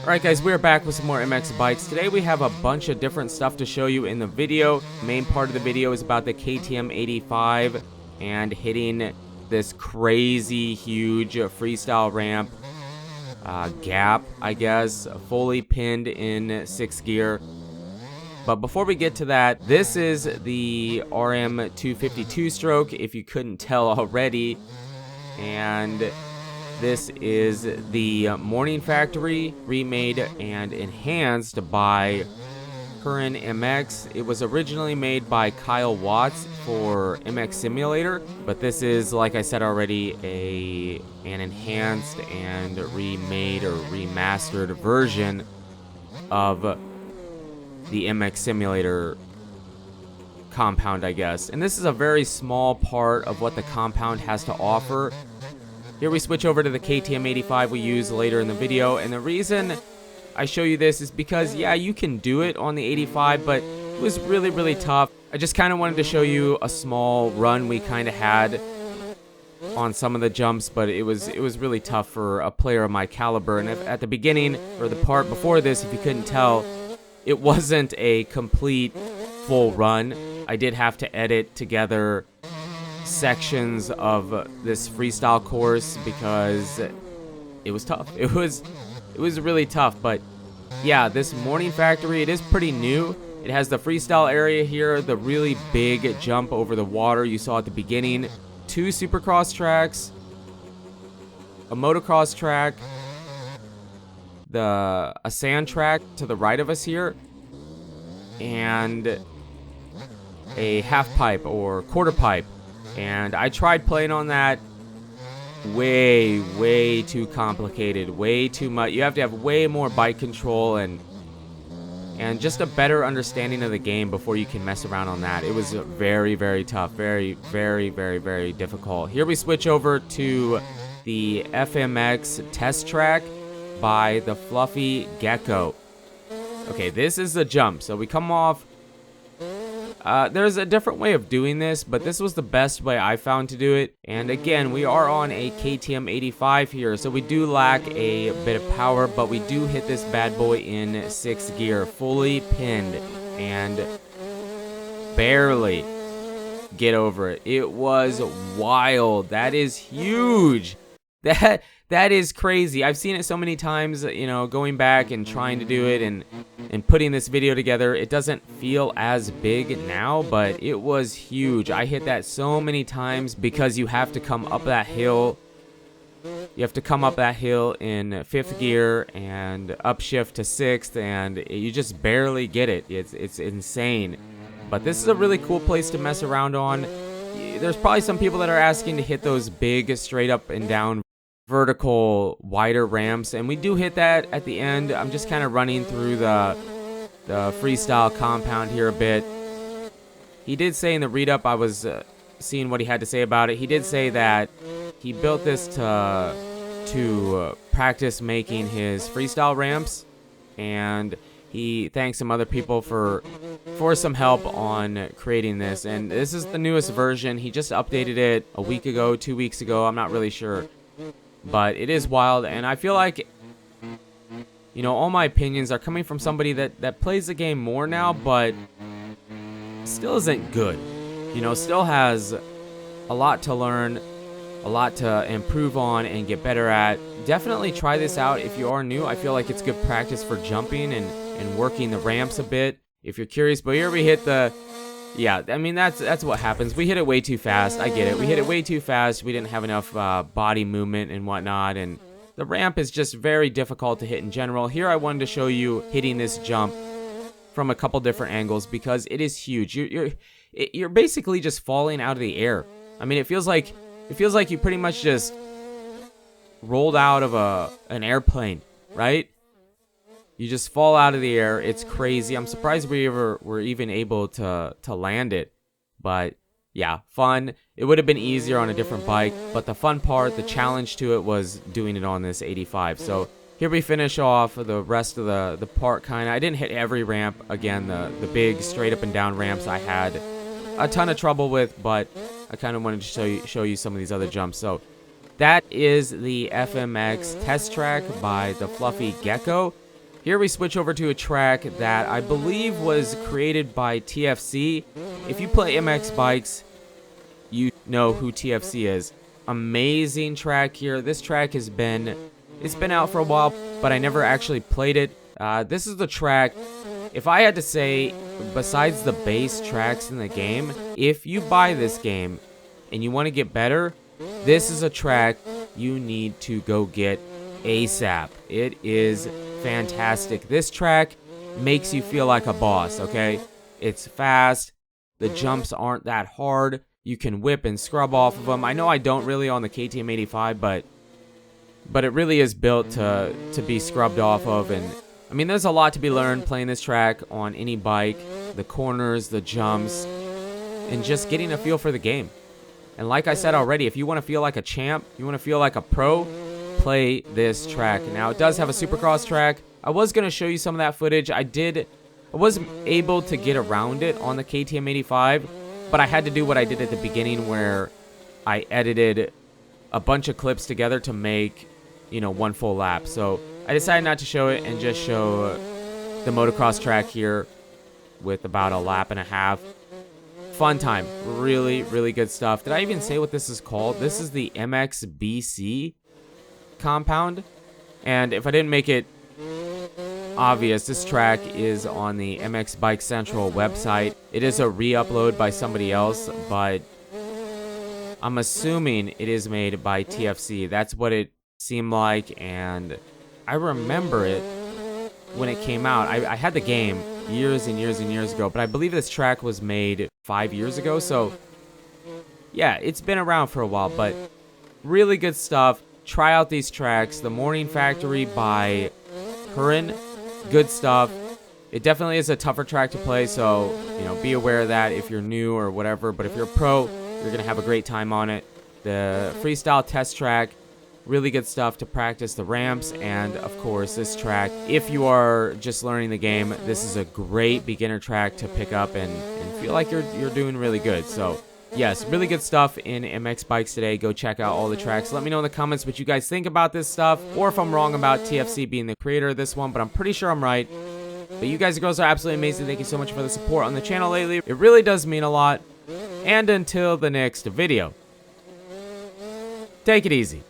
Alright guys, we're back with some more MX bikes. Today we have a bunch of different stuff to show you in the video. The main part of the video is about the KTM 85 and hitting this crazy huge freestyle ramp gap, I guess, fully pinned in 6th gear. But before we get to that, this is the RM 252 stroke, if you couldn't tell already. And this is the Morning Factory, remade and enhanced by Curran MX. It was originally made by Kyle Watts for MX Simulator, but this is, like I said already, an enhanced and remade or remastered version of the MX Simulator compound, I guess. And this is a very small part of what the compound has to offer. Here we switch over to the KTM 85 we use later in the video, and the reason I show you this is because, yeah, you can do it on the 85, but it was really tough. I just kind of wanted to show you a small run we kind of had on some of the jumps, but it was really tough for a player of my caliber. And at the beginning, or the part before this, if you couldn't tell, it wasn't a complete full run. I did have to edit together sections of this freestyle course because it was tough. It was really tough. But yeah, this Morning Factory, it is pretty new. It has the freestyle area here, the really big jump over the water you saw at the beginning, 2 supercross tracks, a motocross track, a sand track to the right of us here, and a half pipe or quarter pipe. And I tried playing on that. Way too complicated, way too much. You have to have way more bike control and just a better understanding of the game before you can mess around on that. It was very tough, very difficult. Here we switch over to the FMX test track by the Fluffy Gecko. Okay, this is the jump. So we come off. There's a different way of doing this, but this was the best way I found to do it. And again, we are on a KTM 85 here, so we do lack a bit of power, but we do hit this bad boy in 6th gear, fully pinned, and barely get over it. It was wild. That is huge. That is crazy. I've seen it so many times, you know, going back and trying to do it and putting this video together. It doesn't feel as big now, but it was huge. I hit that so many times because you have to come up that hill. You have to come up that hill in 5th gear and upshift to 6th, and you just barely get it. It's insane. But this is a really cool place to mess around on. There's probably some people that are asking to hit those big straight up and down vertical wider ramps, and we do hit that at the end. I'm just kind of running through the freestyle compound here a bit. He did say in the read-up, I was seeing what he had to say about it. He did say that he built this to practice making his freestyle ramps, and he thanks some other people for some help on creating this. And this is the newest version. He just updated it a week ago, 2 weeks ago, I'm not really sure. But it is wild, and I feel like, you know, all my opinions are coming from somebody that plays the game more now, but still isn't good. You know, still has a lot to learn, a lot to improve on and get better at. Definitely try this out if you are new. I feel like it's good practice for jumping and working the ramps a bit, if you're curious. But here we hit the... Yeah, I mean, that's what happens. We hit it way too fast. I get it. We hit it way too fast. We didn't have enough body movement and whatnot, and the ramp is just very difficult to hit in general. Here I wanted to show you hitting this jump from a couple different angles because it is huge. You're basically just falling out of the air. I mean, it feels like you pretty much just rolled out of an airplane, right? You just fall out of the air. It's crazy. I'm surprised we were even able to land it. But yeah, fun. It would have been easier on a different bike, but the fun part, the challenge to it, was doing it on this 85. So here we finish off the rest of the part kind of. I didn't hit every ramp. Again, the big straight up and down ramps I had a ton of trouble with, but I kind of wanted to show you some of these other jumps. So that is the FMX test track by the Fluffy Gecko. Here we switch over to a track that I believe was created by TFC. If you play MX bikes, you know who TFC is. Amazing track here. This track it's been out for a while, but I never actually played it. This is the track. If I had to say, besides the base tracks in the game, if you buy this game and you want to get better, this is a track you need to go get ASAP. It is fantastic. This track makes you feel like a boss, okay? It's fast. The jumps aren't that hard. You can whip and scrub off of them. I know I don't really on the KTM 85, but it really is built to be scrubbed off of. And I mean, there's a lot to be learned playing this track on any bike. The corners, the jumps, and just getting a feel for the game. And like I said already, if you want to feel like a champ, you want to feel like a pro, play this track. Now, it does have a supercross track. I was going to show you some of that footage. I was able to get around it on the KTM 85, but I had to do what I did at the beginning where I edited a bunch of clips together to make, one full lap. So I decided not to show it and just show the motocross track here with about a lap and a half. Fun time. Really, really good stuff. Did I even say what this is called? This is the MXBC compound. And if I didn't make it obvious, this track is on the MX Bike Central website. It is a re-upload by somebody else, but I'm assuming it is made by TFC. That's what it seemed like, and I remember it when it came out. I had the game years and years and years ago, but I believe this track was made 5 years ago, so yeah, it's been around for a while, but really good stuff. Try out these tracks. The Morning Factory by Curran, good stuff. It definitely is a tougher track to play, so be aware of that if you're new or whatever, but if you're a pro, you're gonna have a great time on it. The freestyle test track, really good stuff to practice the ramps, and of course this track, if you are just learning the game, this is a great beginner track to pick up and feel like you're doing really good. So yes, really good stuff in MX Bikes today. Go check out all the tracks. Let me know in the comments what you guys think about this stuff, or if I'm wrong about TFC being the creator of this one, but I'm pretty sure I'm right. But you guys and girls are absolutely amazing. Thank you so much for the support on the channel lately. It really does mean a lot. And until the next video, take it easy.